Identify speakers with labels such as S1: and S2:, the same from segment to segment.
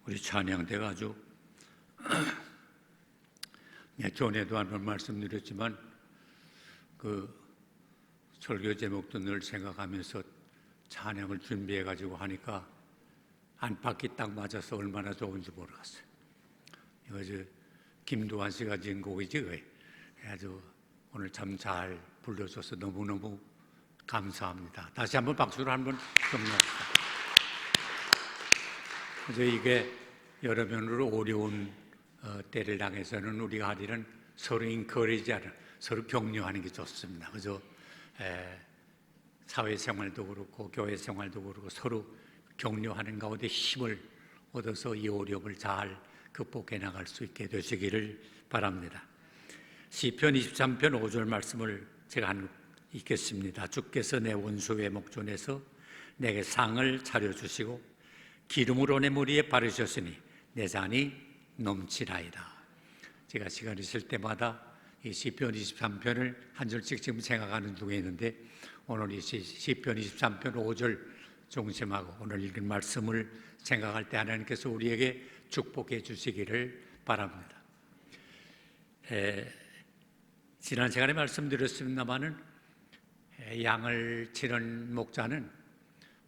S1: 우리 찬양대가 아주 전에도 한번 말씀드렸지만 그 설교 제목도 늘 생각하면서 찬양을 준비해 가지고 하니까 안팎이 딱 맞아서 얼마나 좋은지 모르겠어요. 이거 김두한 씨가 지은 곡이지. 아주 오늘 참 잘 불러줘서 너무너무 감사합니다. 다시 한번 박수로 한번 격려합니다. 그래서 이게 여러 면으로 어려운 때를 당해서는 우리가 할 일은 서로 인커리지하는, 서로 격려하는 게 좋습니다. 그래서 사회생활도 그렇고 교회생활도 그렇고 서로 격려하는 가운데 힘을 얻어서 이 어려움을 잘 극복해 나갈 수 있게 되시기를 바랍니다. 시편 23편 5절 말씀을 제가 읽겠습니다. 주께서 내 원수의 목전에서 내게 상을 차려주시고 기름으로 내 머리에 바르셨으니 내 잔이 넘치나이다. 제가 시간 있을 때마다 이 시편 23편을 한 절씩 지금 생각하는 중에 있는데 오늘 이 시편 23편 5절 중심하고 오늘 읽은 말씀을 생각할 때 하나님께서 우리에게 축복해 주시기를 바랍니다. 지난 시간에 말씀드렸습니다마는 양을 치는 목자는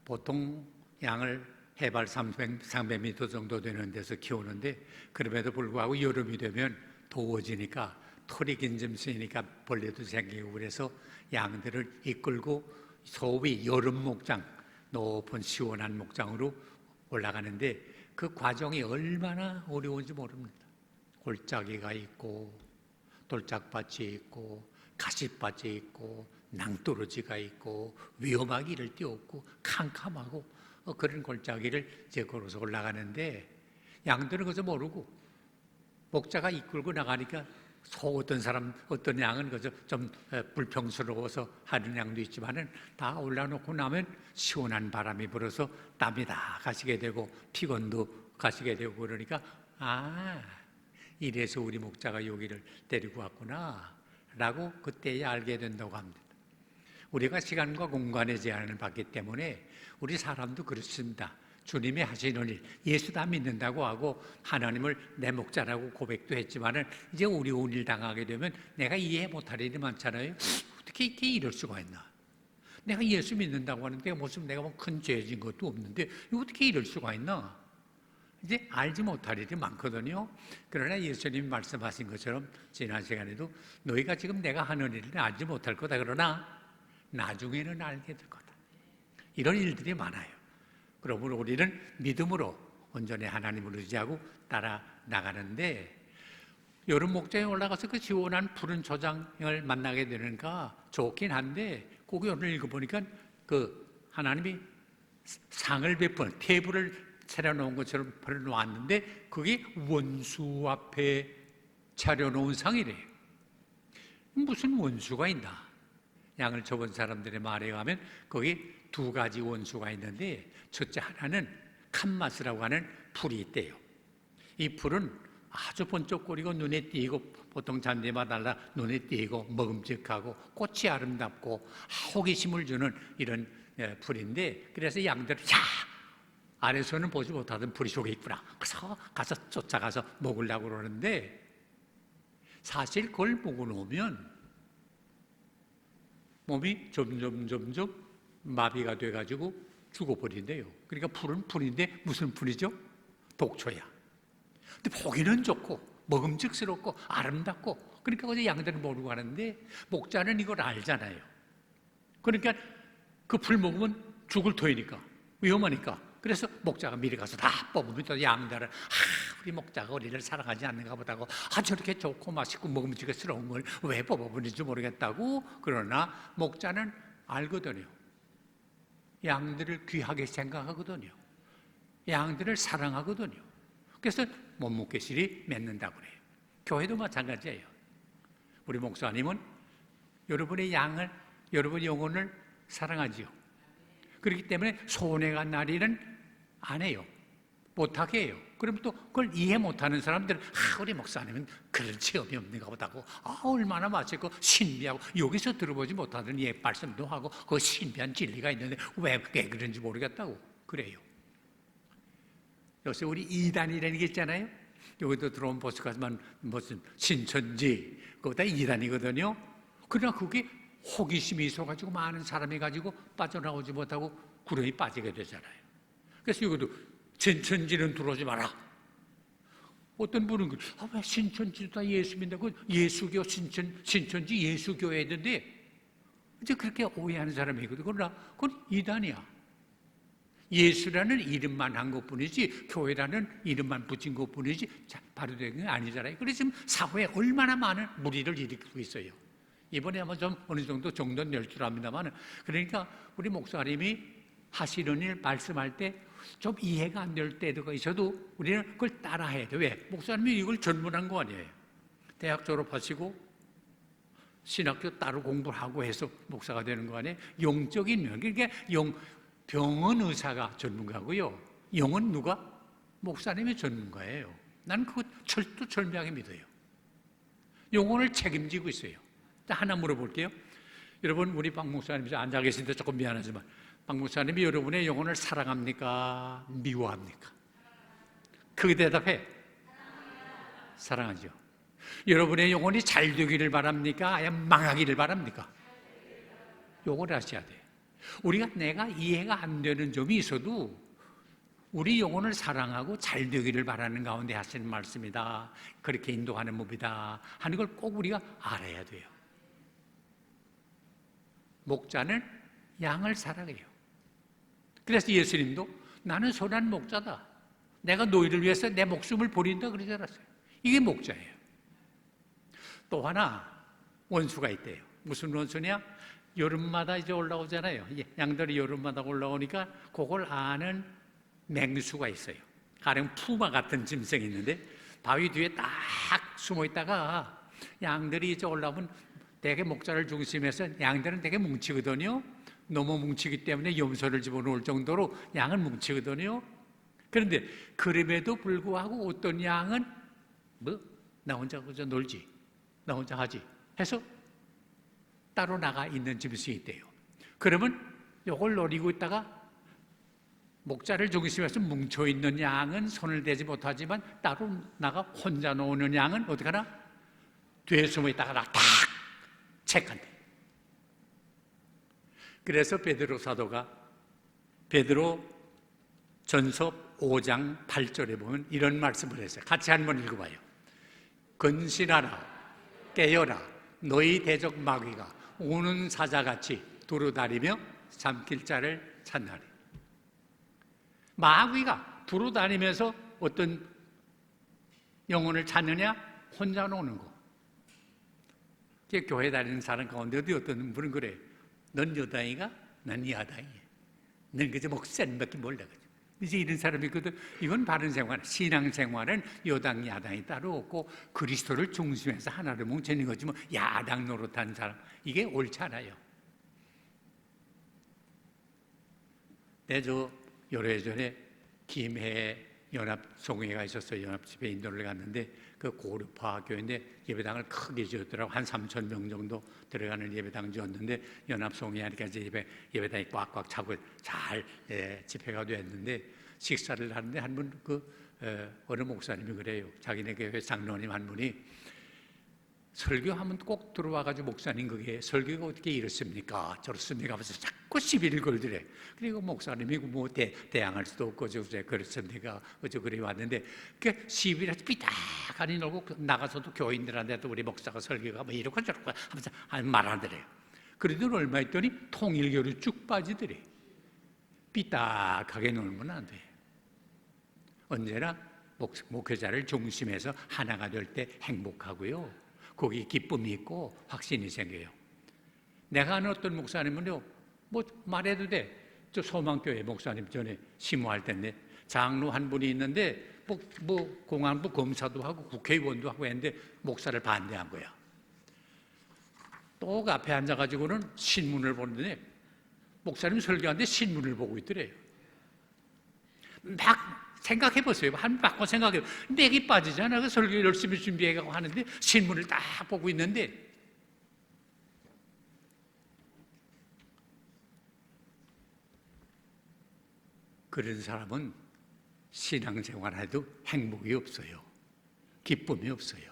S1: 보통 양을 해발 300m 정도 되는 데서 키우는데 그럼에도 불구하고 여름이 되면 더워지니까 털이 긴 점 쓰이니까 벌레도 생기고 그래서 양들을 이끌고 소위 여름 목장, 높은 시원한 목장으로 올라가는데 그 과정이 얼마나 어려운지 모릅니다. 골짜기가 있고 돌짝밭이 있고 가시밭이 있고 낭떠러지가 있고 위험하게 이를 띄웠고 캄캄하고 그런 골짜기를 이제 걸어서 올라가는데 양들은 그저 모르고 목자가 이끌고 나가니까 어떤 사람, 어떤 양은 그저 좀 불평스러워서 하는 양도 있지만은 다 올라놓고 나면 시원한 바람이 불어서 땀이 다 가시게 되고 피곤도 가시게 되고 그러니까 이래서 우리 목자가 여기를 데리고 왔구나 라고 그때야 알게 된다고 합니다. 우리가 시간과 공간의 제한을 받기 때문에 우리 사람도 그렇습니다. 주님이 하시는 일, 예수 다 믿는다고 하고 하나님을 내 목자라고 고백도 했지만은 이제 어려운 일 당하게 되면 내가 이해 못할 일이 많잖아요. 어떻게 이럴 수가 있나? 내가 예수 믿는다고 하는데 무슨 내가 뭐 큰 죄진 것도 없는데 어떻게 이럴 수가 있나? 이제 알지 못할 일이 많거든요. 그러나 예수님이 말씀하신 것처럼 지난 시간에도 너희가 지금 내가 하는 일을 알지 못할 거다. 그러나 나중에는 알게 될 거다. 이런 일들이 많아요. 그러므로 우리는 믿음으로 온전히 하나님을 의지하고 따라 나가는데 여름 목장에 올라가서 그 시원한 푸른 초장을 만나게 되니까 좋긴 한데 거기 오늘 읽어보니까 그 하나님이 상을 베푸는 테이블을 차려놓은 것처럼 버려놓았는데 그게 원수 앞에 차려놓은 상이래요. 무슨 원수가 있나? 양을 접은 사람들의 말에 의하면 거기 두 가지 원수가 있는데 첫째 하나는 칸마스라고 하는 풀이 있대요. 이 풀은 아주 번쩍거리고 눈에 띄고 보통 잔디마달라 눈에 띄고 먹음직하고 꽃이 아름답고 호기심을 주는 이런 풀인데 그래서 양들은 아래서는 보지 못하던 풀이 속에 있구나. 그래서 가서 쫓아가서 먹으려고 그러는데 사실 그걸 먹어놓으면 몸이 점점 마비가 돼가지고 죽어버린대요. 그러니까 풀은 풀인데 무슨 풀이죠? 독초야. 근데 보기는 좋고 먹음직스럽고 아름답고 그러니까 어제 양들은 모르고 가는데 목자는 이걸 알잖아요. 그러니까 그 풀 먹으면 죽을 터이니까 위험하니까 그래서 목자가 미리 가서 다 뽑으면 또 양들은 우리 목자가 우리를 사랑하지 않는가 보다고 저렇게 좋고 맛있고 먹음직스러운 걸 왜 뽑아버리는지 모르겠다고. 그러나 목자는 알거든요. 양들을 귀하게 생각하거든요. 양들을 사랑하거든요. 그래서 못먹겠으리 맺는다고 그래요. 교회도 마찬가지예요. 우리 목사님은 여러분의 양을, 여러분의 영혼을 사랑하지요. 그렇기 때문에 손해가 나리는 안 해요. 못하게 해요. 그럼 또 그걸 이해 못하는 사람들은 우리 목사님은 그럴 체험이 없는가 보다고 얼마나 맛있고 신비하고 여기서 들어보지 못하던 옛 말씀도 하고 그 신비한 진리가 있는데 왜 그런지 모르겠다고 그래요. 요새 우리 이단이라는 게 있잖아요. 여기도 들어온 보스가만 무슨 신천지 그거 다 이단이거든요. 그러나 그게 호기심이 있어가지고 많은 사람이 가지고 빠져나오지 못하고 구렁이 빠지게 되잖아요. 그래서 여기도 신천지는 들어오지 마라. 어떤 분은 왜 신천지도 다 예수 믿는다고 예수교 신천지 예수교회 했는데 이제 그렇게 오해하는 사람이 있거든. 그러나 그건 이단이야. 예수라는 이름만 한 것뿐이지 교회라는 이름만 붙인 것뿐이지 바로 된 게 아니잖아요. 그래서 지금 사회에 얼마나 많은 무리를 일으키고 있어요. 이번에 아마 좀 어느 정도 정도는 낼 줄 압니다만, 그러니까 우리 목사님이 하시는 일 말씀할 때 좀 이해가 안 될 때가 있어도 우리는 그걸 따라해야 돼. 왜? 목사님이 이걸 전문한 거 아니에요. 대학 졸업하시고 신학교 따로 공부를 하고 해서 목사가 되는 거 아니에요. 영적인 면, 그러니까 병원 의사가 전문가고요. 영은 누가? 목사님이 전문가예요. 나는 그거 철두철미하게 믿어요. 영혼을 책임지고 있어요. 하나 물어볼게요. 여러분, 우리 박 목사님이 앉아 계신데 조금 미안하지만 박 목사님이 여러분의 영혼을 사랑합니까? 미워합니까? 그 대답해. 사랑하죠. 여러분의 영혼이 잘 되기를 바랍니까? 아니면 망하기를 바랍니까? 요걸 하셔야 돼요. 우리가 내가 이해가 안 되는 점이 있어도 우리 영혼을 사랑하고 잘 되기를 바라는 가운데 하시는 말씀이다. 그렇게 인도하는 법이다 하는 걸 꼭 우리가 알아야 돼요. 목자는 양을 사랑해요. 그래서 예수님도 나는 선한 목자다. 내가 너희를 위해서 내 목숨을 버린다 그러지 않았어요. 이게 목자예요. 또 하나 원수가 있대요. 무슨 원수냐? 여름마다 이제 올라오잖아요. 양들이 여름마다 올라오니까 그걸 아는 맹수가 있어요. 가령 푸마 같은 짐승이 있는데 바위 뒤에 딱 숨어 있다가 양들이 이제 올라오면 되게 목자를 중심해서 양들은 되게 뭉치거든요. 너무 뭉치기 때문에 염소를 집어넣을 정도로 양은 뭉치거든요. 그런데 그럼에도 불구하고 어떤 양은 나 혼자 그저 놀지, 나 혼자 하지 해서 따로 나가 있는 짐승이 있대요. 그러면 이걸 노리고 있다가 목자를 중심해서 뭉쳐있는 양은 손을 대지 못하지만 따로 나가 혼자 노는 양은 어떻게 하나? 뒤에 숨어 있다가 탁 체크한대. 그래서 베드로 사도가 베드로 전서 5장 8절에 보면 이런 말씀을 했어요. 같이 한번 읽어봐요. 근신하라, 깨어라, 너희 대적 마귀가 오는 사자같이 두루다니며 삼킬 자를 찾나니. 마귀가 두루다니면서 어떤 영혼을 찾느냐? 혼자 노는 거. 교회 다니는 사람 가운데도 어떤 분은 그래요. 넌 여당이가? 난 야당이야. 넌 그저 목사님밖에 몰라. 이제 이런 사람이 있거든. 이건 바른 생활, 신앙생활은 여당, 야당이 따로 없고 그리스도를 중심해서 하나를 뭉치는 거지 뭐 야당 노릇하는 사람, 이게 옳지 않아요. 저 오래전에 김해 연합송회가 있었어요. 연합집회 인도를 갔는데 그 고르파 교회인데 예배당을 크게 지었더라고. 한 3,000명 정도 들어가는 예배당 지었는데 연합송회 하니까 이제 예배당이 꽉꽉 차고 잘 집회가 됐는데 식사를 하는데 한 분 어느 목사님이 그래요. 자기네 교회 장로님 한 분이 설교하면 꼭 들어와가지고 목사님 그게 설교가 어떻게 이렇습니까? 저렇습니까? 하면서 자꾸 시비를 걸더래. 그리고 목사님이 뭐 대항할 수도 없고 그렇습니까? 어저 그래 왔는데 그 시비를 삐딱하니 놀고 나가서도 교인들한테도 우리 목사가 설교가 뭐 이렇고 저렇고 하면서 말하더래요. 그러더니 얼마 있더니 통일교로 쭉 빠지더래. 삐딱하게 놀면 안 돼. 언제나 목회자를 중심해서 하나가 될 때 행복하고요. 거기 기쁨이 있고 확신이 생겨요. 내가 아는 어떤 목사님은요, 뭐 말해도 돼. 저 소망교회 목사님 전에 심호할 텐데 장로 한 분이 있는데 뭐 공안부 검사도 하고 국회의원도 하고 했는데 목사를 반대한 거야. 또 앞에 앉아가지고는 신문을 보는데 목사님 설교하는데 신문을 보고 있더래요. 막 생각해보세요. 한 바꿔 생각해요. 맥이 빠지잖아. 그 설교 열심히 준비해가고 하는데 신문을 딱 보고 있는데 그런 사람은 신앙생활해도 행복이 없어요. 기쁨이 없어요.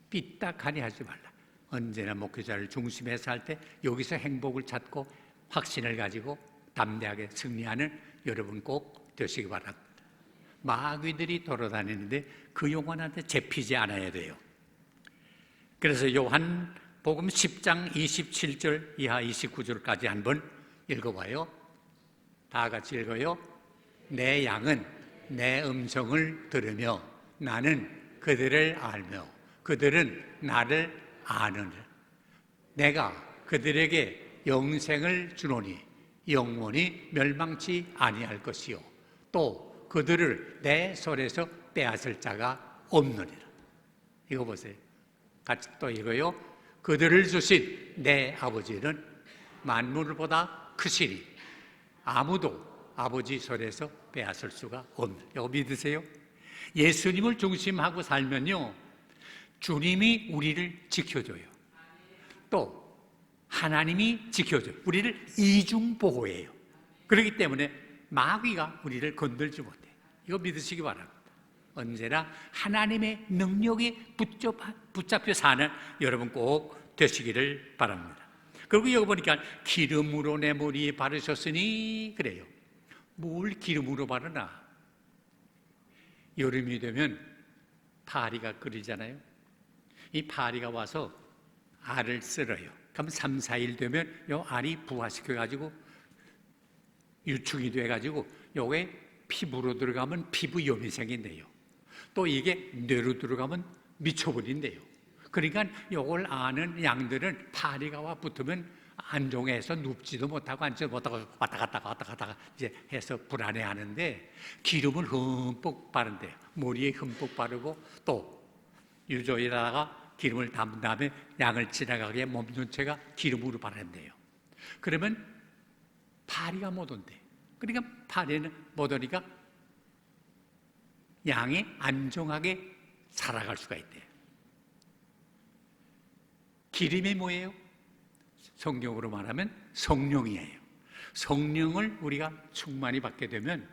S1: 삐딱하니 하지 말라. 언제나 목회자를 중심에서 할 때 여기서 행복을 찾고 확신을 가지고 담대하게 승리하는 여러분 꼭 되시기 바랍니다. 마귀들이 돌아다니는데 그 영혼한테 잡히지 않아야 돼요. 그래서 요한복음 10장 27절 이하 29절까지 한번 읽어봐요. 다 같이 읽어요. 내 양은 내 음성을 들으며 나는 그들을 알며 그들은 나를 아느니라. 내가 그들에게 영생을 주노니 영원히 멸망치 아니할 것이요 또 그들을 내 손에서 빼앗을 자가 없느니라. 이거 보세요. 같이 또 읽어요. 그들을 주신 내 아버지는 만물보다 크시니 아무도 아버지 손에서 빼앗을 수가 없느니라. 이거 믿으세요? 예수님을 중심하고 살면요 주님이 우리를 지켜줘요. 또 하나님이 지켜줘요. 우리를 이중보호해요. 그렇기 때문에 마귀가 우리를 건들지 못해요. 이거 믿으시기 바랍니다. 언제나 하나님의 능력에 붙잡혀 사는 여러분 꼭 되시기를 바랍니다. 그리고 여기 보니까 기름으로 내 머리에 바르셨으니 그래요. 뭘 기름으로 바르나? 여름이 되면 파리가 끓이잖아요. 이 파리가 와서 알을 쓸어요. 그럼 3, 4일 되면 이 알이 부화시켜가지고 유축이 돼가지고 요게 피부로 들어가면 피부염이 생긴대요. 또 이게 뇌로 들어가면 미쳐버린대요. 그러니까 요걸 아는 양들은 파리가 와 붙으면 안종해서 눕지도 못하고 앉지도 못하고 왔다 갔다가 이제 해서 불안해하는데 기름을 흠뻑 바른대요. 머리에 흠뻑 바르고 또 유조에다가 기름을 담은 다음에 양을 지나가게 몸 전체가 기름으로 바른대요. 그러면 파리가 못 온대. 그러니까 파리는 못 오니까 양이 안정하게 살아갈 수가 있대요. 기름이 뭐예요? 성경으로 말하면 성령이에요. 성령을 우리가 충만히 받게 되면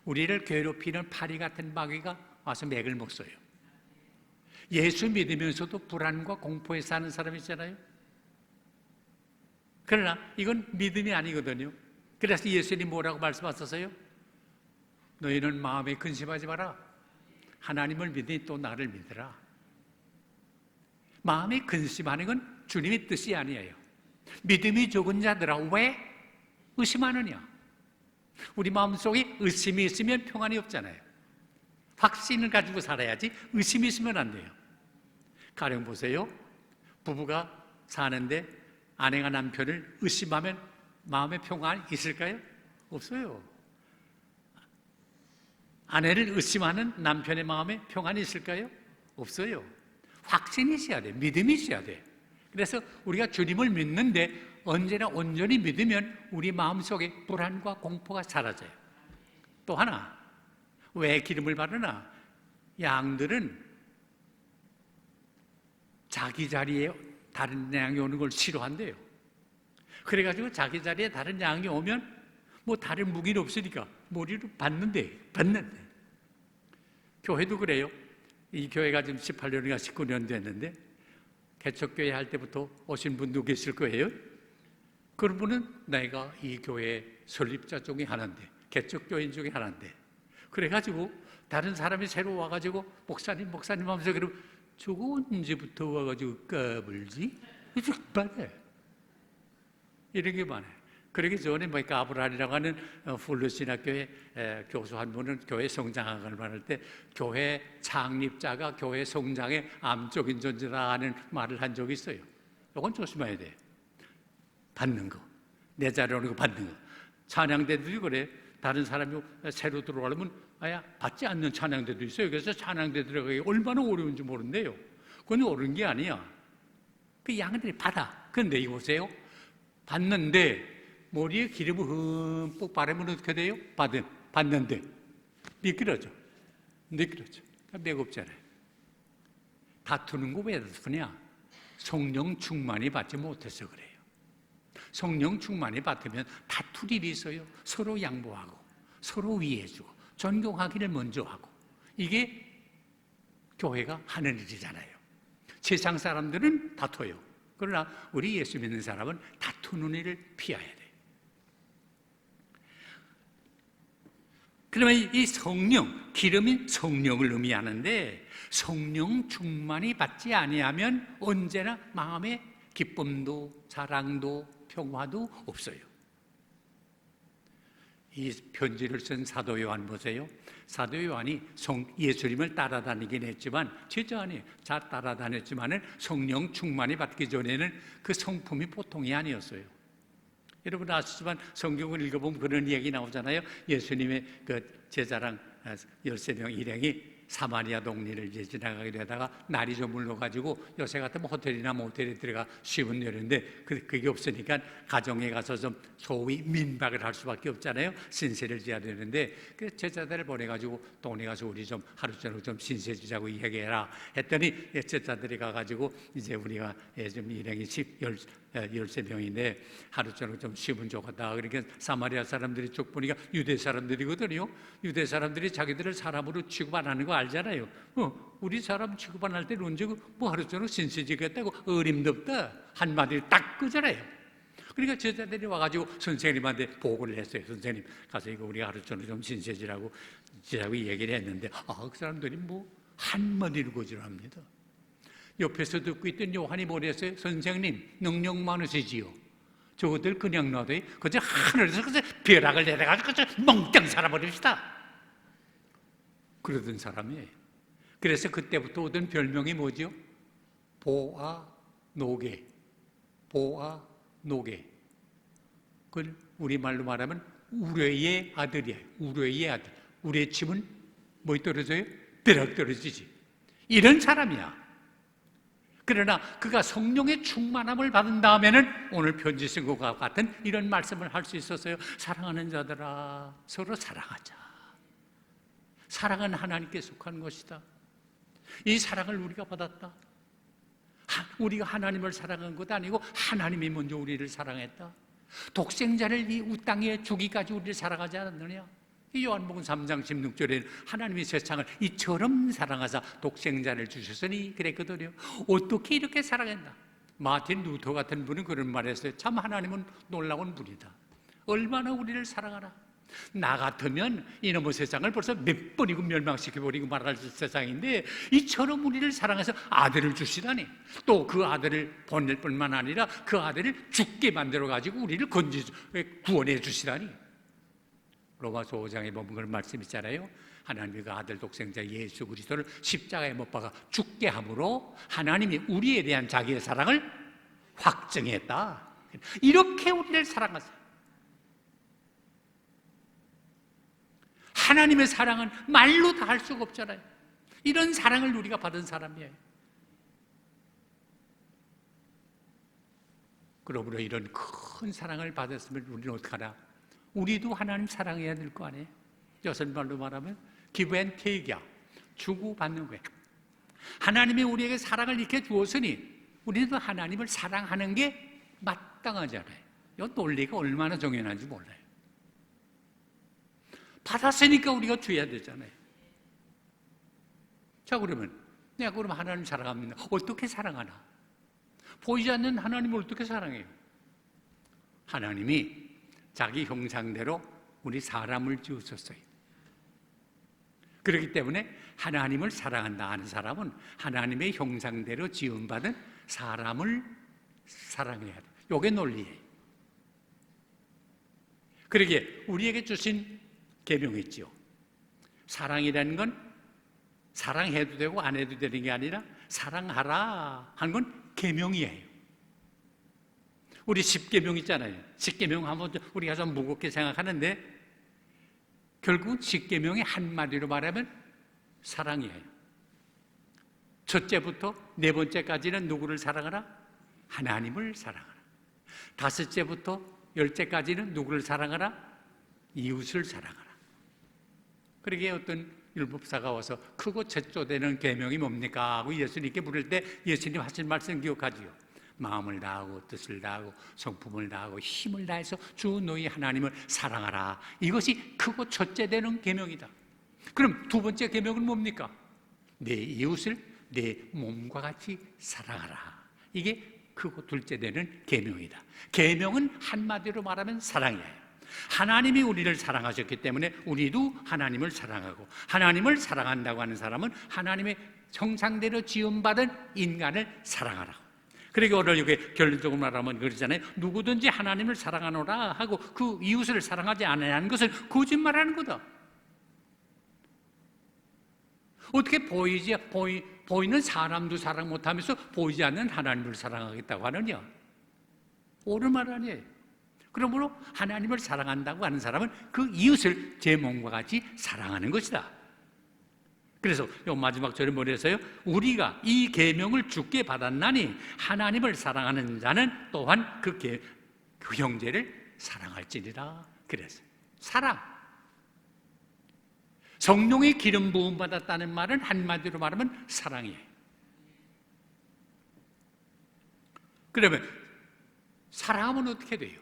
S1: 우리를 괴롭히는 파리 같은 마귀가 와서 맥을 못 써요. 예수 믿으면서도 불안과 공포에 사는 사람이 있잖아요. 그러나 이건 믿음이 아니거든요. 그래서 예수님이 뭐라고 말씀하셨어요? 너희는 마음에 근심하지 마라. 하나님을 믿으니 또 나를 믿으라. 마음에 근심하는 건 주님의 뜻이 아니에요. 믿음이 적은 자들아 왜 의심하느냐? 우리 마음속에 의심이 있으면 평안이 없잖아요. 확신을 가지고 살아야지 의심이 있으면 안 돼요. 가령 보세요. 부부가 사는데 아내가 남편을 의심하면 마음에 평안이 있을까요? 없어요. 아내를 의심하는 남편의 마음에 평안이 있을까요? 없어요. 확신이 있어야 돼요. 믿음이 있어야 돼요. 그래서 우리가 주님을 믿는데 언제나 온전히 믿으면 우리 마음속에 불안과 공포가 사라져요. 또 하나, 왜 기름을 바르나? 양들은 자기 자리에 다른 양이 오는 걸 싫어한대요. 그래가지고 자기 자리에 다른 양이 오면 뭐 다른 무기는 없으니까 머리로 받는데. 교회도 그래요. 이 교회가 지금 18년인가 19년 됐는데 개척교회 할 때부터 오신 분도 계실 거예요. 그런 분은 내가 이 교회 설립자 중에 하나인데 개척교인 중에 하나인데 그래가지고 다른 사람이 새로 와가지고 목사님 하면서 그러면 저거 언제부터 와가지고 까불지? 이런 게 많아요. 그러기 전에 뭐 까불하리라고 하는 훌루신학교의 교수 한 분은 교회 성장학을 말할 때 교회 창립자가 교회 성장의 암적인 존재라는 말을 한 적이 있어요. 이건 조심해야 돼. 받는 거, 내 자리에 오는 거 받는 거. 찬양대들이 그래. 다른 사람이 새로 들어가려면 아야 받지 않는 찬양대도 있어요. 그래서 찬양대 들어가기 얼마나 어려운지 모르는데요. 그건 어려운 게 아니야. 그 양들이 받아. 그런데 이거 보세요. 받는데 머리에 기름을 흠뻑 바르면 어떻게 돼요? 받는데 미끄러져. 매겁잖아요. 다투는 거 왜 다투냐? 성령 충만히 받지 못해서 그래요. 성령 충만히 받으면 다툴 일이 있어요. 서로 양보하고 서로 위해주고 존경하기를 먼저 하고, 이게 교회가 하는 일이잖아요. 세상 사람들은 다퉈요. 그러나 우리 예수 믿는 사람은 다투는 일을 피해야 돼요. 그러면 이 성령, 기름이 성령을 의미하는데, 성령 충만이 받지 아니하면 언제나 마음에 기쁨도 사랑도 평화도 없어요. 이 편지를 쓴 사도 요한 보세요. 사도 요한이 예수님을 따라다니긴 했지만, 제자 아니에요. 잘 따라다녔지만은 성령 충만이 받기 전에는 그 성품이 보통이 아니었어요. 여러분 아시지만 성경을 읽어보면 그런 이야기 나오잖아요. 예수님의 그 제자랑 13명 일행이 사마리아 동리를 이제 지나가게 되다가 날이 좀 물러가지고 요새 같으면 호텔이나 모텔에 들어가 쉬면 되는데 그게 없으니까 가정에 가서 좀 소위 민박을 할 수밖에 없잖아요. 신세를 져야 되는데 그 제자들을 보내가지고 동네 가서 우리 좀 하루 저녁 좀 신세 지자고 이야기해라 했더니 제자들이 가가지고 이제 우리가 좀 일행이 13명인데 하루 저녁 좀 쉬면 좋겠다. 그러니까 사마리아 사람들이 쭉 보니까 유대 사람들이거든요. 유대 사람들이 자기들을 사람으로 취급 안 하는 거 알잖아요. 우리 사람 취급 안 할 때는 언제 뭐 하루 종일 신세지겠다고 어림도 없다 한마디를 딱 끄잖아요. 그러니까 제자들이 와가지고 선생님한테 보고를 했어요. 선생님 가서 이거 우리가 하루 종일 좀 신세지라고 얘기를 했는데 그 사람들이 뭐 한마디를 거절합니다. 옆에서 듣고 있던 요한이 뭐랬어요? 선생님 능력 많으시지요. 저것들 그냥 놔둬요. 그저 하늘에서 그저 벼락을 내려가지고 그저 멍땅 살아버립시다. 그러던 사람이에요. 그래서 그때부터 오던 별명이 뭐죠? 보아노게. 보아노게. 그걸 우리말로 말하면 우레의 아들이에요. 우레의 아들. 우레의 침은 뭐 떨어져요? 벼락 떨어지지. 이런 사람이야. 그러나 그가 성령의 충만함을 받은 다음에는 오늘 편지 쓴 것과 같은 이런 말씀을 할 수 있었어요. 사랑하는 자들아, 서로 사랑하자. 사랑은 하나님께 속한 것이다. 이 사랑을 우리가 받았다. 우리가 하나님을 사랑한 것도 아니고 하나님이 먼저 우리를 사랑했다. 독생자를 이 땅에 주기까지 우리를 사랑하지 않았느냐. 이 요한복음 3장 16절에 하나님이 세상을 이처럼 사랑하사 독생자를 주셨으니 그랬거든요. 어떻게 이렇게 사랑했나. 마틴 루터 같은 분은 그런 말을 했어요. 참 하나님은 놀라운 분이다. 얼마나 우리를 사랑하나. 나 같으면 이놈의 세상을 벌써 몇 번이고 멸망시켜버리고 말할 세상인데 이처럼 우리를 사랑해서 아들을 주시다니. 또 그 아들을 보낼 뿐만 아니라 그 아들을 죽게 만들어가지고 우리를 구원해 주시다니. 로마서 5장에 보면 그런 말씀 있잖아요. 하나님이 그 아들 독생자 예수 그리스도를 십자가에 못 박아 죽게 함으로 하나님이 우리에 대한 자기의 사랑을 확증했다. 이렇게 우리를 사랑하세요. 하나님의 사랑은 말로 다 할 수가 없잖아요. 이런 사랑을 우리가 받은 사람이에요. 그러므로 이런 큰 사랑을 받았으면 우리는 어떡하나? 우리도 하나님 사랑해야 될 거 아니에요? 여선말로 말하면 give and take이야. 주고받는 거예요. 하나님이 우리에게 사랑을 이렇게 주었으니 우리도 하나님을 사랑하는 게 마땅하잖아요. 이 논리가 얼마나 정연한지 몰라요. 받았으니까 우리가 줘야 되잖아요. 자, 그러면 내가 그럼 하나님 사랑합니다. 어떻게 사랑하나? 보이지 않는 하나님을 어떻게 사랑해요? 하나님이 자기 형상대로 우리 사람을 지으셨어요. 그렇기 때문에 하나님을 사랑한다 하는 사람은 하나님의 형상대로 지음받은 사람을 사랑해야 돼요. 이게 논리예요. 그러기에 우리에게 주신 계명이 있죠. 사랑이라는 건 사랑해도 되고 안 해도 되는 게 아니라 사랑하라 하는 건 계명이에요. 우리 10계명 있잖아요. 10계명 하면 우리가 좀 무겁게 생각하는데 결국 10계명의 한마디로 말하면 사랑이에요. 첫째부터 네 번째까지는 누구를 사랑하라? 하나님을 사랑하라. 다섯째부터 열째까지는 누구를 사랑하라? 이웃을 사랑하라. 그러기에 어떤 율법사가 와서 크고 최초되는 계명이 뭡니까? 하고 예수님께 물을 때 예수님 하신 말씀 기억하지요. 마음을 다하고 뜻을 다하고 성품을 다하고 힘을 다해서 주 너희 하나님을 사랑하라. 이것이 크고 첫째 되는 계명이다. 그럼 두 번째 계명은 뭡니까? 내 이웃을 내 몸과 같이 사랑하라. 이게 크고 둘째 되는 계명이다. 계명은 한마디로 말하면 사랑이에요. 하나님이 우리를 사랑하셨기 때문에 우리도 하나님을 사랑하고, 하나님을 사랑한다고 하는 사람은 하나님의 형상대로 지음받은 인간을 사랑하라고. 그리고 오늘 이게 결론적으로 말하면 그러잖아요. 누구든지 하나님을 사랑하노라 하고 그 이웃을 사랑하지 않으라는 것은 거짓말하는 거다. 어떻게 보이는 사람도 사랑 못하면서 보이지 않는 하나님을 사랑하겠다고 하느냐? 옳은 말 아니에요. 그러므로 하나님을 사랑한다고 하는 사람은 그 이웃을 제 몸과 같이 사랑하는 것이다. 그래서 요 마지막 절에 뭐래서요? 우리가 이 계명을 주께 받았나니 하나님을 사랑하는 자는 또한 그 형제를 사랑할지니라. 그래서 사랑, 성령의 기름 부음 받았다는 말은 한마디로 말하면 사랑이에요. 그러면 사랑하면 어떻게 돼요?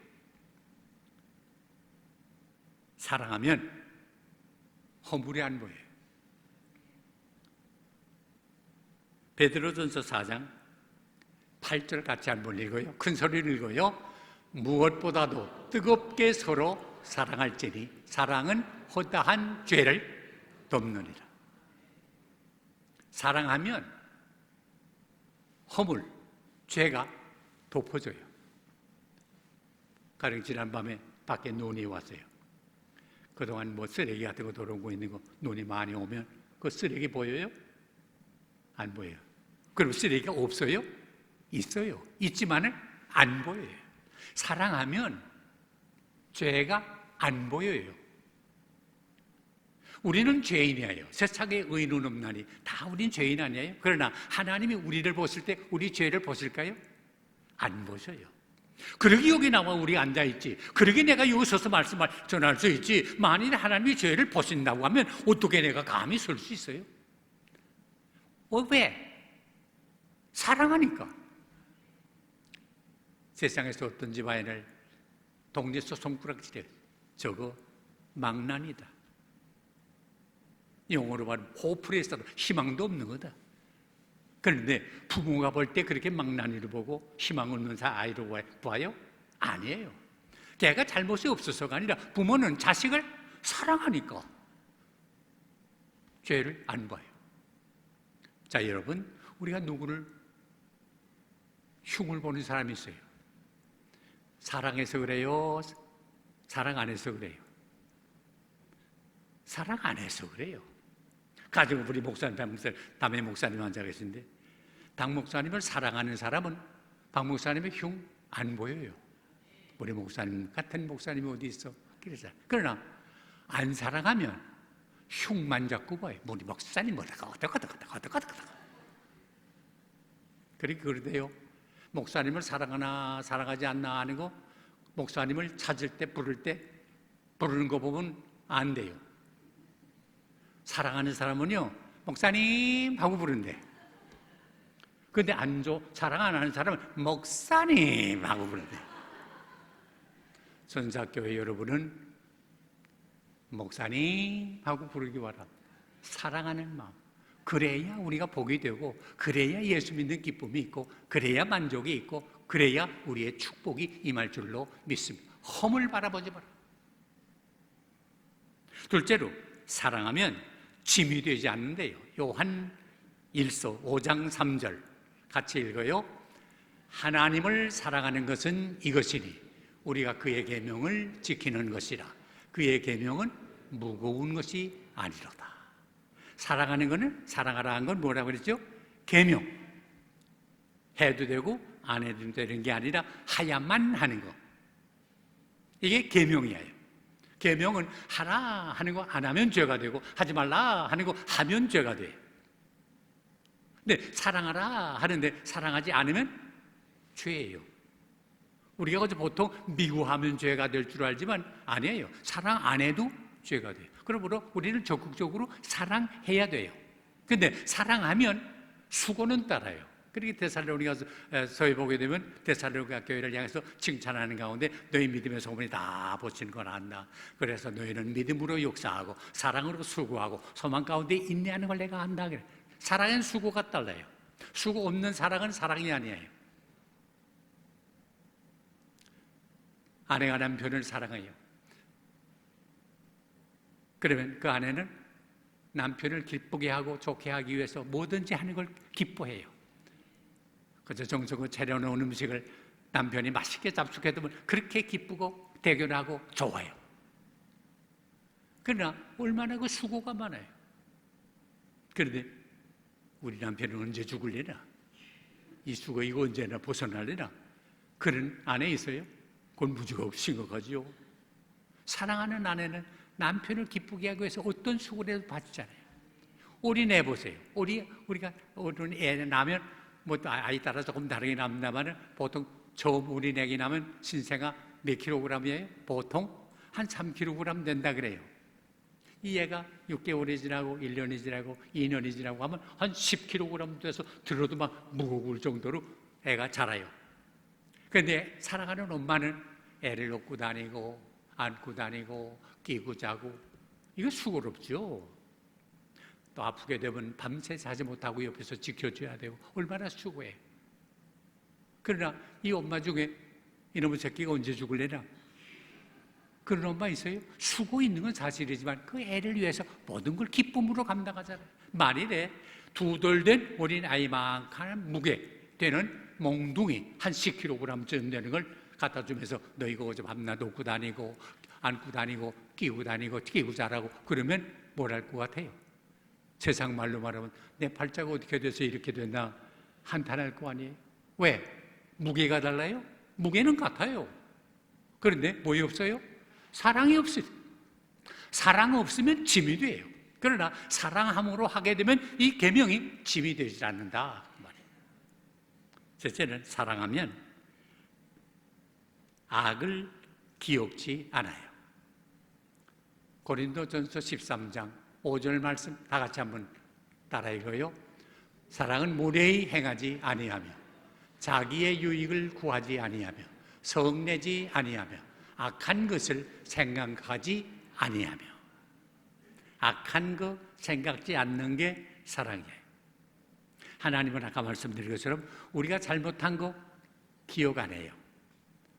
S1: 사랑하면 허물이 안 보여요. 베드로전서 4장 8절 같이 한번 읽어요. 큰 소리를 읽어요. 무엇보다도 뜨겁게 서로 사랑할지니 사랑은 허다한 죄를 덮느니라. 사랑하면 허물, 죄가 덮어져요. 가령 지난밤에 밖에 눈이 왔어요. 그동안 뭐 쓰레기 같은 거 들어오고 있는 거 눈이 많이 오면 그 쓰레기 보여요? 안 보여요. 그럼 쓰레기가 없어요? 있어요. 있지만은 안 보여요. 사랑하면 죄가 안 보여요. 우리는 죄인이에요. 세상에 의인은 없나니 다 우린 죄인 아니에요? 그러나 하나님이 우리를 보실 때 우리 죄를 보실까요? 안 보셔요. 그러기 여기 나와 우리 앉아있지. 그러기 내가 여기 서서 말씀을 전할 수 있지. 만일 하나님이 죄를 보신다고 하면 어떻게 내가 감히 설 수 있어요? 왜? 사랑하니까. 세상에서 어떤 집안을 동네에서 손가락질해. 저거 망난이다. 영어로 말하면 호프레스다. 희망도 없는 거다. 그런데 부모가 볼 때 그렇게 망나니를 보고 희망 없는 아이로 봐요? 아니에요. 걔가 잘못이 없어서가 아니라 부모는 자식을 사랑하니까 죄를 안 봐요. 자, 여러분, 우리가 누구를 흉을 보는 사람이 있어요. 사랑해서 그래요? 사랑 안 해서 그래요? 사랑 안 해서 그래요. 가지고 우리 목사님, 담임 목사님 앉아 계신데 당 목사님을 사랑하는 사람은 박 목사님의 흉 안 보여요. 우리 목사님 같은 목사님이 어디 있어? 그러나 안 사랑하면 흉만 자꾸 봐요. 우리 목사님 뭐라고 어떡. 그렇게 그러대요. 목사님을 사랑하나 사랑하지 않나 하는 거 목사님을 찾을 때 부르는 거 보면 안 돼요. 사랑하는 사람은요, 목사님 하고 부른대. 근데 사랑 안 하는 사람은 목사님 하고 부른대. 선사교회 여러분은 목사님 하고 부르기 바랍니다. 사랑하는 마음. 그래야 우리가 복이 되고, 그래야 예수 믿는 기쁨이 있고, 그래야 만족이 있고, 그래야 우리의 축복이 임할 줄로 믿습니다. 험을 바라보지 마라. 둘째로, 사랑하면 짐이 되지 않는데요. 요한 1서 5장 3절 같이 읽어요. 하나님을 사랑하는 것은 이것이니 우리가 그의 계명을 지키는 것이라. 그의 계명은 무거운 것이 아니로다. 사랑하는 것은, 사랑하라 한 건 뭐라고 그랬죠? 계명. 해도 되고 안 해도 되는 게 아니라 하야만 하는 거. 이게 계명이에요. 계명은 하라 하는 거 안 하면 죄가 되고, 하지 말라 하는 거 하면 죄가 돼요. 근데 사랑하라 하는데 사랑하지 않으면 죄예요. 우리가 어제 보통 미워하면 죄가 될 줄 알지만 아니에요. 사랑 안 해도 죄가 돼요. 그러므로 우리는 적극적으로 사랑해야 돼요. 근데 사랑하면 수고는 따라요. 그렇게 데살로니가서에 보게 되면 데살로니가 교회를 향해서 칭찬하는 가운데 너희 믿음의 소문이 다 퍼진 걸 안다. 그래서 너희는 믿음으로 역사하고 사랑으로 수고하고 소망 가운데 인내하는 걸 내가 안다. 그래. 사랑엔 수고가 달라요. 수고 없는 사랑은 사랑이 아니에요. 아내가 남편을 사랑해요. 그러면 그 아내는 남편을 기쁘게 하고 좋게 하기 위해서 뭐든지 하는 걸 기뻐해요. 그저 정성을 차려놓은 음식을 남편이 맛있게 잡수게되면 그렇게 기쁘고 대견하고 좋아요. 그러나 얼마나 그 수고가 많아요. 그런데 우리 남편은 언제 죽을래나? 이 수고 이거 언제나 벗어날래나? 그런 아내 있어요? 그건 무지가 심각하지요. 사랑하는 아내는 남편을 기쁘게 하기 위해서 어떤 수고를 해도 받잖아요. 어린애 보세요. 우리가 어린애 낳으면 뭐 아이 따라 조금 다르게 낳는다면 보통 처음 어린애기 낳으면 신생아 몇 킬로그램이에요? 보통 한 3kg 된다 그래요. 이 애가 6개월이 지나고 1년이 지나고 2년이 지나고 하면 한 10kg 돼서 들어도 막 무거울 정도로 애가 자라요. 그런데 사랑하는 엄마는 애를 업고 다니고 안고 다니고 끼고 자고 이거 수고롭죠. 또 아프게 되면 밤새 자지 못하고 옆에서 지켜줘야 되고 얼마나 수고해. 그러나 이 엄마 중에 이놈의 새끼가 언제 죽을래나? 그런 엄마 있어요? 수고 있는 건 사실이지만 그 애를 위해서 모든 걸 기쁨으로 감당하잖아요. 만일에 두돌된 어린 아이만큼 무게 되는 몽둥이 한 10kg쯤 되는 걸 갖다 주면서 너 이거 좀 밤낮 놓고 다니고 안고 다니고 끼고 다니고 끼고 자라고 그러면 뭘 할 것 같아요? 세상 말로 말하면 내 팔자가 어떻게 돼서 이렇게 됐나 한탄할 거 아니에요? 왜? 무게가 달라요? 무게는 같아요. 그런데 뭐이 없어요? 사랑이 없어요. 사랑 없으면 짐이 돼요. 그러나 사랑함으로 하게 되면 이 계명이 짐이 되지 않는다. 셋째는 사랑하면 악을 기억지 않아요. 고린도전서 13장 5절 말씀 다 같이 한번 따라 읽어요. 사랑은 무례히 행하지 아니하며 자기의 유익을 구하지 아니하며 성내지 아니하며 악한 것을 생각하지 아니하며. 악한 거 생각지 않는 게 사랑이에요. 하나님은 아까 말씀드린 것처럼 우리가 잘못한 거 기억 안 해요.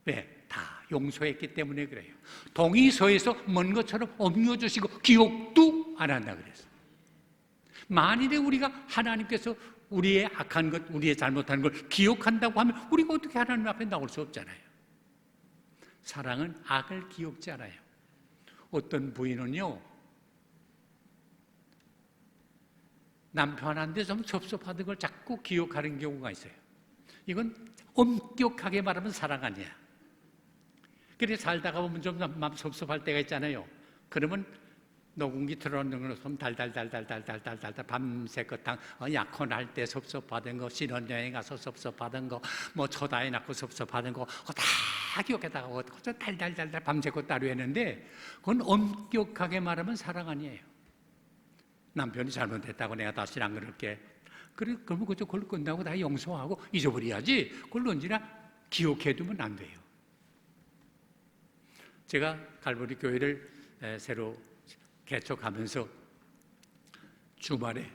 S1: 왜? 다 용서했기 때문에 그래요. 동의서에서 먼 것처럼 옮겨주시고 기억도 안 한다 그랬어요. 만일에 우리가 하나님께서 우리의 악한 것, 우리의 잘못한 걸 기억한다고 하면 우리가 어떻게 하나님 앞에 나올 수 없잖아요. 사랑은 악을 기억지 않아요. 어떤 부인은요, 남편한테 좀 섭섭하던 걸 자꾸 기억하는 경우가 있어요. 이건 엄격하게 말하면 사랑 아니야. 그래 살다가 보면 좀 마음 섭섭할 때가 있잖아요. 그러면 녹음기 틀어놓는 것처럼 달달달달달달달달 밤새껏 약혼할 때 섭섭하던 거, 신혼여행 가서 섭섭하던 거, 뭐 초다에 낳고 섭섭하던 거, 그거 다 기억에다가 달달달달 밤새껏 따로했는데 그건 엄격하게 말하면 사랑 아니에요. 남편이 잘못했다고 내가 다시 안 그럴게. 그러면 그걸 끝나고 다 용서하고 잊어버려야지. 그걸 언제나 기억해두면 안 돼요. 제가 갈보리 교회를 새로 개척하면서 주말에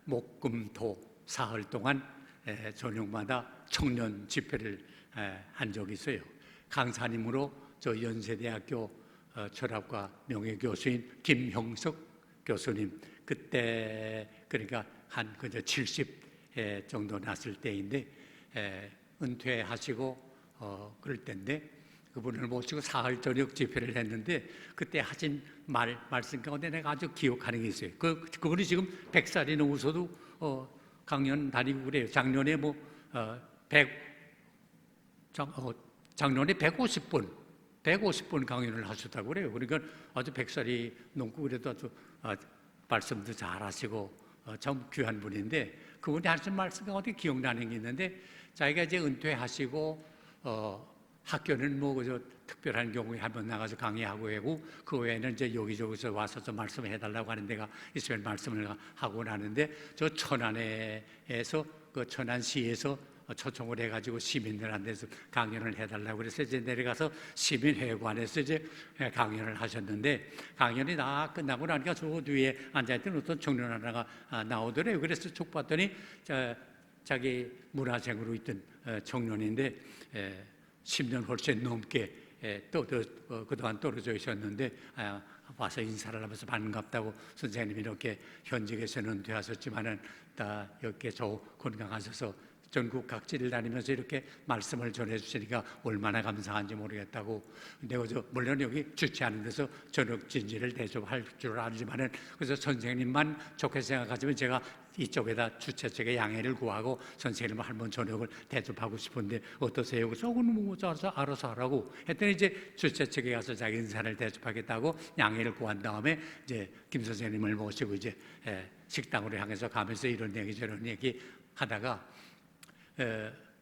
S1: 목금토 사흘 동안 저녁마다 청년 집회를 한 적이 있어요. 강사님으로 저 연세대학교 철학과 명예교수인 김형석 교수님, 그때 그러니까 한 그저 70 정도 났을 때인데 은퇴하시고 그럴 때인데 그분을 모시고 사흘 저녁 집회를 했는데 그때 하신 말씀 가운데 내가 아주 기억하는 게 있어요. 그분이 지금 100살이 넘어서도 강연 다니고 그래요. 작년에 작년에 150번 강연을 하셨다고 그래요. 그러니까 아주 100살이 넘고 그래도 아주 말씀도 잘 하시고 참 귀한 분인데 그분이 하신 말씀 가운데 기억나는 게 있는데 자기가 이제 은퇴하시고 학교는 뭐 그저 특별한 경우에 한번 나가서 강의하고 하고 그 외에는 이제 여기저기서 와서 좀 말씀을 해달라고 하는 데가 있으면 말씀을 하고 나는데 저 천안에서 그 천안시에서 초청을 해가지고 시민들한테서 강연을 해달라고 그래서 이제 내려가서 시민회관에서 이제 강연을 하셨는데 강연이 다 끝나고 나니까 저 뒤에 앉아있던 어떤 청년 하나가 나오더래요. 그래서 쭉 봤더니 자기 문화생으로 있던 청년인데 10년 훨씬 넘게 그동안 떨어져 있었는데 와서 인사를 하면서 반갑다고 선생님이 이렇게 현직에서는 되었었지만은 다 이렇게 저 건강하셔서 전국 각지를 다니면서 이렇게 말씀을 전해주시니까 얼마나 감사한지 모르겠다고. 내가 물론 여기 주최하는 데서 저녁 진지를 대접할 줄 알지만은 그래서 선생님만 좋게 생각하지만 제가 이쪽에다 주최 측에 양해를 구하고 선생님을 한번 저녁을 대접하고 싶은데 어떠세요? 그래서 뭐 알아서 하라고 했더니 이제 주최 측에 가서 자기 인사를 대접하겠다고 양해를 구한 다음에 이제 김 선생님을 모시고 이제 식당으로 향해서 가면서 이런 얘기 저런 얘기 하다가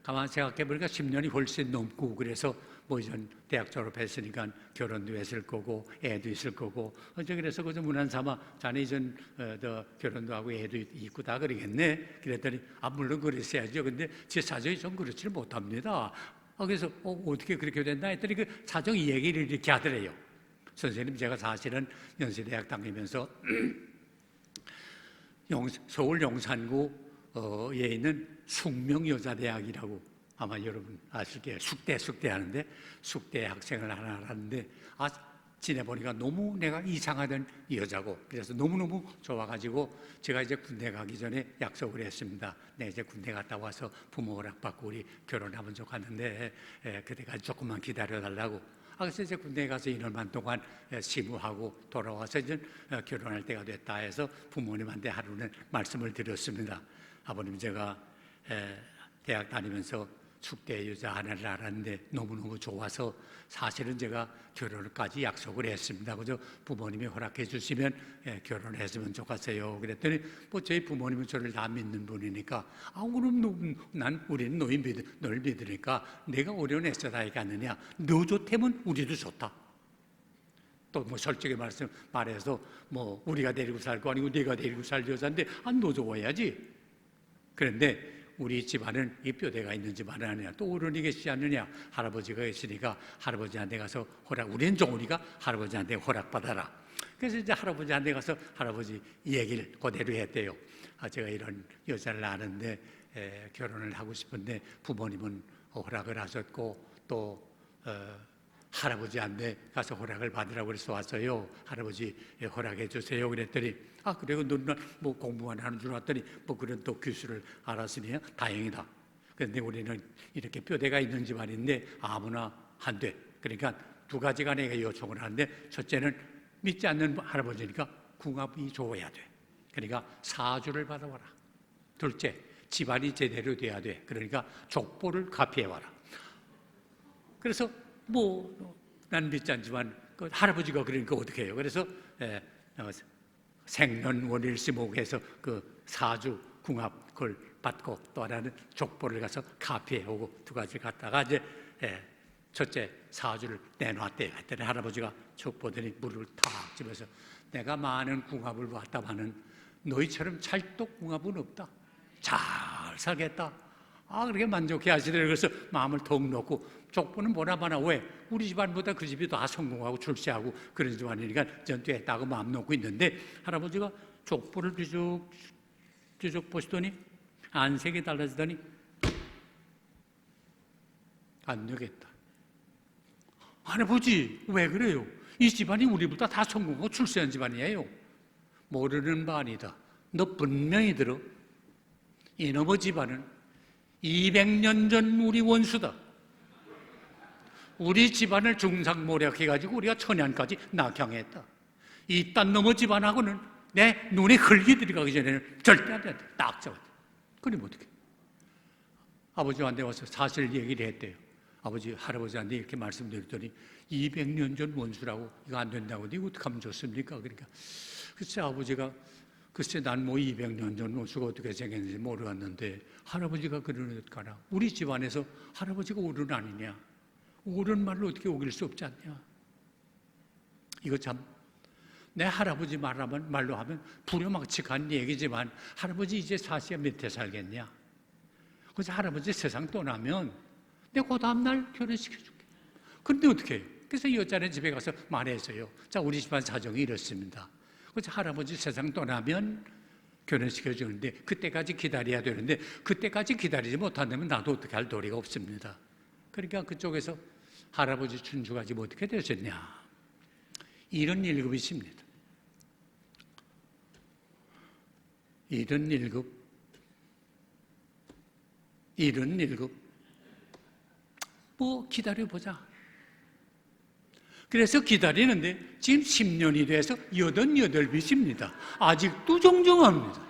S1: 가만 생각해보니까 10년이 훨씬 넘고 그래서 뭐 이전 대학 졸업했으니까 결혼도 했을 거고 애도 있을 거고 그래서 그저 무난 삼아 자네 이전 결혼도 하고 애도 있고 다 그러겠네. 그랬더니 물론 그랬어야죠. 근데 제 사정이 좀 그렇지를 못합니다. 그래서 어떻게 그렇게 됐나 했더니 그 사정 얘기를 이렇게 하더래요. 선생님 제가 사실은 연세대학 다니면서 서울 용산구에 있는 숙명여자대학이라고 아마 여러분 아실 거예요. 숙대 하는데 숙대 학생을 하나 하는데 지내보니까 너무 내가 이상하던 여자고 그래서 너무너무 좋아가지고 제가 이제 군대 가기 전에 약속을 했습니다. 내가 이제 군대 갔다 와서 부모 허락받고 우리 결혼하면 좋겠는데 그때까지 조금만 기다려달라고. 그래서 이제 군대에 가서 2년만 동안 시무하고 돌아와서 이제 결혼할 때가 됐다 해서 부모님한테 하루는 말씀을 드렸습니다. 아버님 제가 대학 다니면서 숙대 여자 하나를 알았는데 너무너무 좋아서 사실은 제가 결혼까지 약속을 했습니다. 그저 부모님이 허락해 주시면 결혼했으면 좋겠어요. 그랬더니 뭐 저희 부모님은 저를 다 믿는 분이니까 그럼 우리는 널 믿으니까 내가 어려운 애써다 가느냐. 너 좋다면 우리도 좋다. 또 뭐 솔직히 말해서 뭐 우리가 데리고 살 거 아니고 네가 데리고 살 여자인데 너 좋아야지. 그런데 우리 집안은 이 뼈대가 있는 집안은 아니야. 또 어른이 계시지 않느냐. 할아버지가 있으니까 할아버지한테 가서 우리는 좋으니까 할아버지한테 허락받아라. 그래서 이제 할아버지한테 가서 할아버지 얘기를 그대로 했대요. 제가 이런 여자를 아는데 결혼을 하고 싶은데 부모님은 허락을 하셨고 또 할아버지한테 가서 허락을 받으라고 그래서 왔어요. 할아버지 허락해 주세요. 그랬더니 그래 너는 뭐 공부만 하는 줄 알았더니 뭐 그런 또 교수를 알았으니 다행이다. 그런데 우리는 이렇게 뼈대가 있는 집안인데 아무나 안 돼. 그러니까 두 가지가 내가 요청을 하는데 첫째는 믿지 않는 할아버지니까 궁합이 좋아야 돼. 그러니까 사주를 받아와라. 둘째 집안이 제대로 돼야 돼. 그러니까 족보를 카피해와라. 그래서 난 믿지 않지만 그 할아버지가 그러니까 어떻게 해요? 그래서 생년월일시목에서 그 사주 궁합 그걸 받고 또 하나는 족보를 가서 카피해오고 두 가지 갖다가 이제 첫째 사주를 내놨대요. 했더니 할아버지가 쭉 보더니 물을 탁 집어서 내가 많은 궁합을 봤다마는 너희처럼 찰떡궁합은 없다. 잘 살겠다. 그렇게 만족해 하시더래요. 그래서 마음을 더욱 놓고 족보는 보나마나 왜? 우리 집안보다 그 집이 더 성공하고 출세하고 그런 집안이니까 전투했다고 마음 놓고 있는데 할아버지가 족보를 뒤적 보시더니 안색이 달라지더니 안 되겠다. 할아버지 왜 그래요? 이 집안이 우리보다 다 성공하고 출세한 집안이에요. 모르는 바 아니다. 너 분명히 들어. 이놈의 집안은 200년 전 우리 원수다. 우리 집안을 중상모략해가지고 우리가 천연까지 낙향했다. 이딴 놈의 집안하고는 내 눈에 흙이 들어가기 전에는 절대 안 된다. 딱 잡았다. 그럼 어떻게? 아버지한테 와서 사실 얘기를 했대요. 할아버지한테 이렇게 말씀드렸더니 200년 전 원수라고 이거 안 된다고 이거 어떻게 하면 좋습니까? 그러니까 글쎄 아버지가 난 200년 전 원수가 어떻게 생겼는지 모르겠는데 할아버지가 그러는 거나 우리 집안에서 할아버지가 어른 아니냐? 옳은 말로 어떻게 우길 수 없지 않냐? 이거 참, 내 할아버지 말로 하면 부려막측한 얘기지만 할아버지 이제 40몇 대 살겠냐? 그래서 할아버지 세상 떠나면 내가 그 다음날 결혼시켜줄게. 그런데 어떻게 해요? 그래서 여자는 집에 가서 말했어요. 자, 우리 집안 사정이 이렇습니다. 그래서 할아버지 세상 떠나면 결혼시켜주는데 그때까지 기다려야 되는데 그때까지 기다리지 못한다면 나도 어떻게 할 도리가 없습니다. 그러니까 그쪽에서 할아버지 춘추가 지금 어떻게 되셨냐? 이런 일급이십니다. 이런 일급. 뭐 기다려보자. 그래서 기다리는데 지금 10년이 돼서 88빛입니다. 아직도 정정합니다.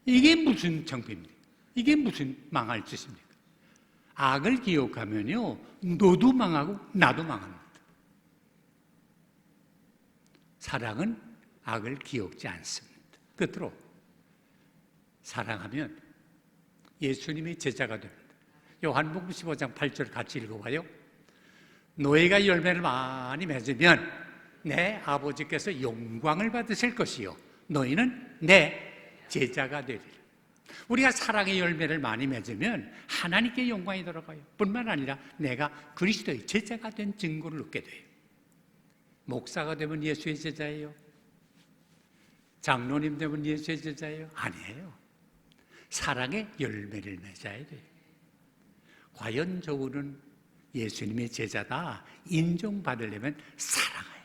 S1: 이게 무슨 창피입니까? 이게 무슨 망할 짓입니까? 악을 기억하면요, 너도 망하고 나도 망합니다. 사랑은 악을 기억지 않습니다. 끝으로 사랑하면 예수님의 제자가 됩니다. 요한복음 15장 8절 같이 읽어봐요. 너희가 열매를 많이 맺으면 내 아버지께서 영광을 받으실 것이요 너희는 내 제자가 되리라. 우리가 사랑의 열매를 많이 맺으면 하나님께 영광이 돌아가요. 뿐만 아니라 내가 그리스도의 제자가 된 증거를 얻게 돼요. 목사가 되면 예수의 제자예요? 장로님 되면 예수의 제자예요? 아니에요. 사랑의 열매를 맺어야 돼요. 과연 저분은 예수님의 제자다 인정받으려면 사랑해야 돼요.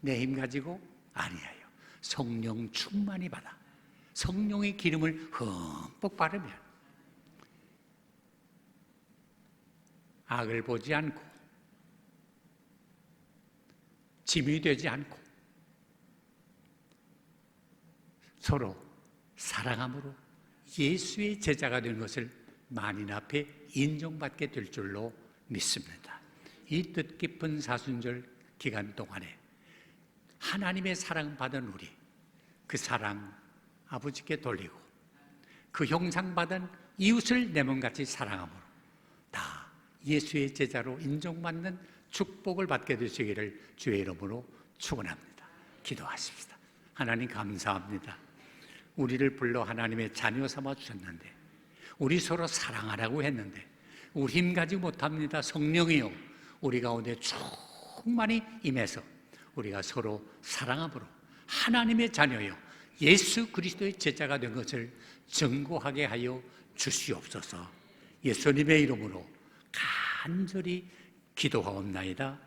S1: 내 힘 가지고 아니에요. 성령 충만히 받아 성령의 기름을 흠뻑 바르면 악을 보지 않고 짐이 되지 않고 서로 사랑함으로 예수의 제자가 되는 것을 만인 앞에 인정받게 될 줄로 믿습니다. 이 뜻깊은 사순절 기간 동안에 하나님의 사랑받은 우리, 그 사랑 아버지께 돌리고 그 형상받은 이웃을 내 몸같이 사랑함으로 다 예수의 제자로 인정받는 축복을 받게 되시기를 주의 이름으로 축원합니다. 기도하십시다. 하나님 감사합니다. 우리를 불러 하나님의 자녀 삼아 주셨는데 우리 서로 사랑하라고 했는데 우리 힘 가지고 못합니다. 성령이요 우리 가운데 충만히 임해서 우리가 서로 사랑함으로 하나님의 자녀요 예수 그리스도의 제자가 된 것을 증거하게 하여 주시옵소서. 예수님의 이름으로 간절히 기도하옵나이다.